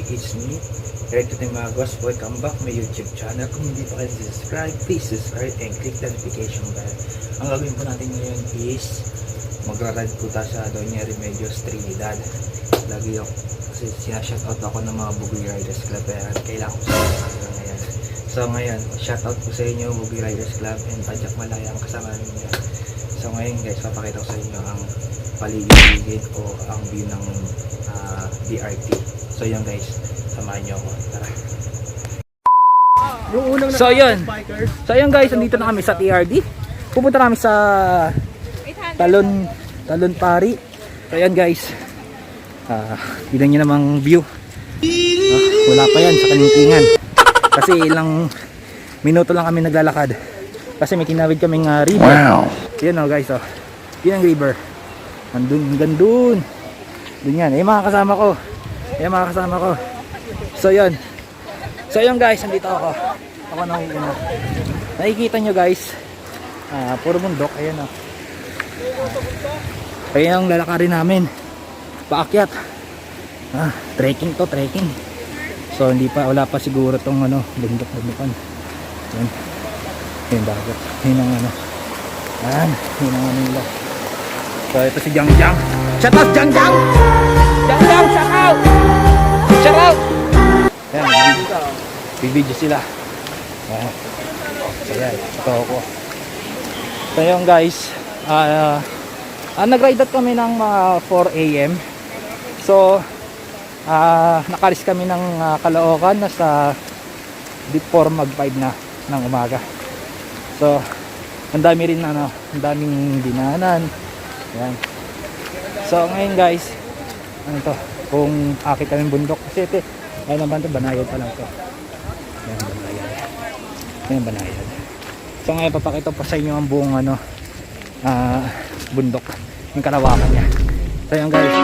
it's me, Recto de Magos. Welcome back my YouTube channel. Kung hindi pa kayo subscribe, please subscribe and click the notification bell. Ang gagawin po natin ngayon is magra-ride po tayo sa Doña Remedios Trinidad. Lagi ako kasi sinashoutout ako ng mga Bugoy Riders Club, kaya kailangan ko sa hanggang ngayon. So ngayon, shoutout po sa inyo Bugoy Riders Club and Padjak Malaya ang kasama ninyo. So ngayon guys, papakita ko sa inyo ang paligid-ligid o ang view ng BRT. So yun guys, samahan nyo ako. Tara. So yun guys, nandito na kami sa TRD. Pupunta kami sa Talon Pari. So yun guys, tignan nyo namang view. Wala pa yan sa Kalintingan. Kasi ilang minuto lang kami naglalakad. Kasi may tinawid kaming river. Wow. Yan o guys, yan ang river. Hanggang dun yan, mga kasama ko. So yun guys, nandito ako na una. Nakikita nyo guys, puro bundok. Ayan o, kaya ang lalakarin namin paakyat. Trekking. So wala pa siguro tong bundok-bundokan. Yan dagat. Yan ang nila. So ito si Jang. Shout out Jang! Shout out! Ayan, bibidyo sila. So yan, ito ako. So yun guys, nag-ride out kami ng 4 AM. So nakalis kami ng Caloocan nasa before mag 5 na ng umaga. So ang daming dinanan. Yan. So ngayon guys, kung akit kami bundok kasi ito, banayad pa lang to. Yan, banayad. So ngayon papakita pa sa inyo ang buong bundok, yung kalawakan niya. So yan guys.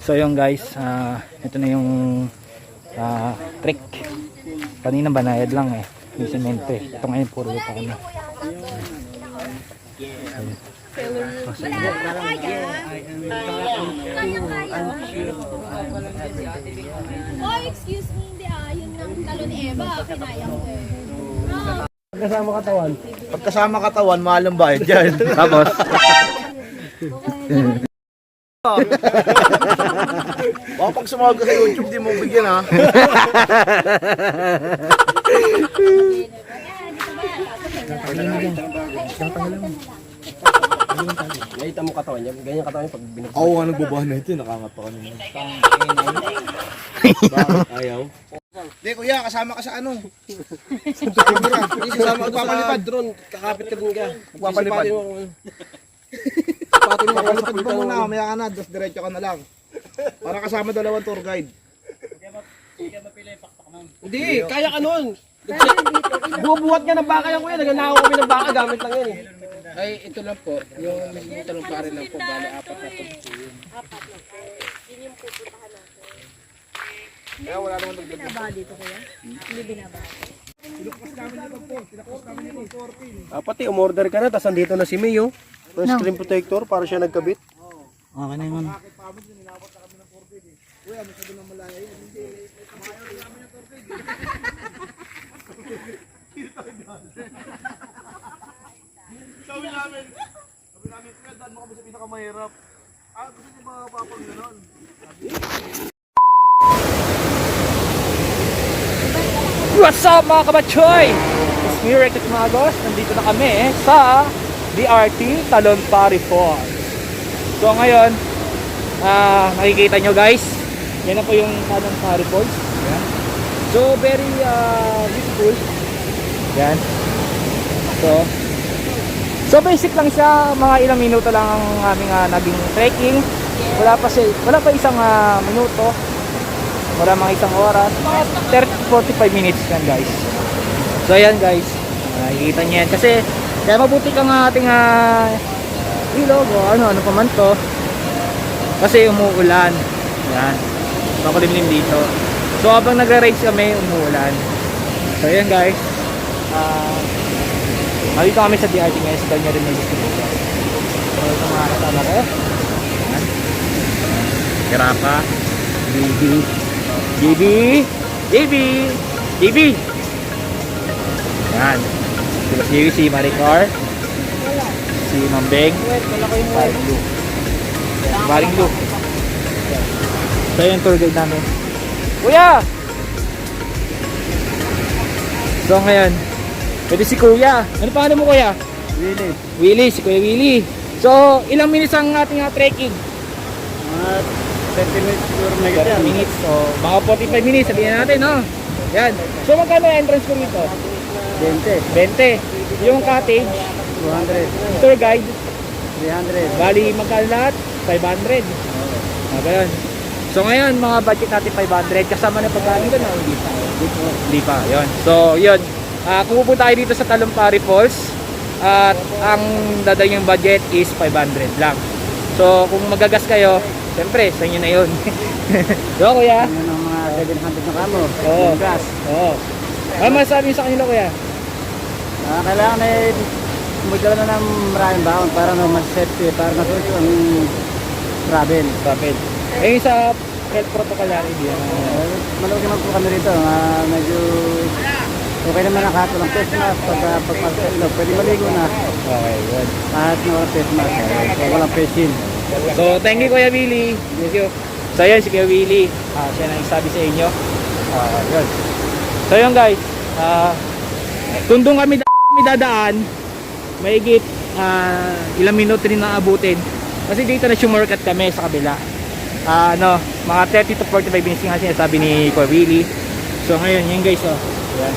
So yung guys, ito na yung trek. Kanina banayad lang yung semento Ito ngayon puro lupa na. Oh, excuse me, hindi yun ng Talon Eva, pinayang ko Pagkasama katawan, mahal ang bayad dyan. Tapos Pag sumawag ka sa YouTube, di mo bigyan ha. Nakita mo katawan niya, ganyan katawan niya pag binigyan. Ako nga nagbabahan na ito, nakangat pa kanina. Bakit ayaw? Hindi kuya, kasama ka sa ano? Hindi sasama ka Magpapalipad drone, kakapit ka din ka. Magpapalipad. Papalipad mo muna, mamaya ka na, diretso ka na lang. Para kasama dalawang tour guide. Hindi, kaya ka nun. Bubuhat ka ng baka yan kuya, nagnanakaw kami ng baka, gamit lang yan Ay, ito lang po. Yung talong pare lang po. Bale, 4 na po. Yun yung pupuntahan natin. Kaya wala naman Binaba dito kuya? Hindi binaba. Pati umorder ka na, tapos andito na si Mayo. Yung screen protector, para siya nagkabit. okay na yun. Sabi namin, kuya, daan mo kami sa pinakamahirap. Gusto niyo mga papang gano'n? What's up mga kabatchoy? It's me, Recto de Magos. Nandito na kami sa BRT Talon Pari Falls. So ngayon, makikita nyo guys, yan na po yung Talon Pari Falls. Yan. So very beautiful. Yan. So basic lang siya, mga ilang minuto lang ang aming naging trekking. Wala pa isang minuto. Wala mga isang oras. Mga 30-45 minutes yan guys. So ayan guys, nakikita niyo yan. Kasi kaya mabuti kang ating ilog o ano pa man to. Kasi umuulan. Yan. Makulimlim dito. So habang nagra-race kami, umuulan. So yan guys. Dito kami sa DRT ngayon. Sa kanya rin may gusto mo. So ito mga kasama ko. Yan. Garapa. JB. JB. JB. JB. Yan. Sila si JB, si Maricar. Si Mambeng. Paring Lu. Paring Lu. So yung tour guide namin. Kuya! So ngayon, pwede si Kuya. Ano pangalan mo Kuya? Willie. Willie, si Kuya Willie. So ilang minutes ang ating trekking? Mga 30 minutes siguro na 30 minutes. So mga 45 minutes, sabihin natin, no? Yan. So magkano ang entrance ko rito? 20. 20. Yung cottage, 200. tour guide, 300. bali magkano lahat? 500. Ganun. So ngayon, mga budget natin 500. Kasama na pagkain doon, hindi pa. Hindi pa, yun. So yun, kung pupunta tayo dito sa Talumpari Falls, at ang dadayang budget is 500 lang. So kung magagas kayo, siyempre, sa inyo na yun. Diba kuya? Ano ng mga 700 na kamo? Oo. Gas. Oo. Ano masasabi sa kanila kuya? Kailangan magdala na ng maraming baon para mas safety, para mas ang travel. Rapid. Eh sa health protocol natin diyan. Malaki naman po kami rito. Medyo okay naman ang kahit walang face mask. Pagpasok sa ilog, pwede maligo na. Okay, good. Kahit na walang face mask. Walang face shield. So, thank you Kuya Willie. Thank you. So, yan si Kuya Willie. Siya na nagsabi sa inyo. Yun. So, yun guys. Tundong kami dadaan. Maigit ilang minuto rin naabutin. Kasi dito na shortcut kami sa kabila. Mga 30 to 45 minutes nga sinasabi ni Kuya Willie. So, ngayon, yun guys. Oh. Yan.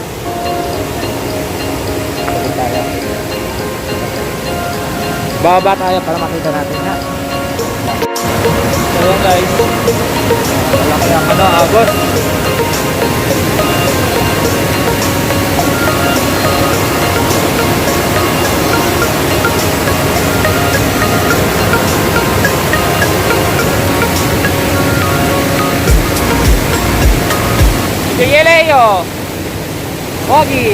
Bababa tayo para makita natin ha. So yan guys, malaki ang agos. Sige Leo Pogi.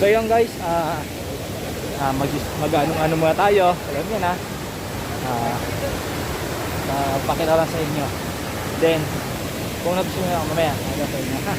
So yun guys, mag-ano muna tayo. Alam niyo na. Pakita lang sa inyo. Then, kung nagustuhan nyo mamaya, sa inyo ha.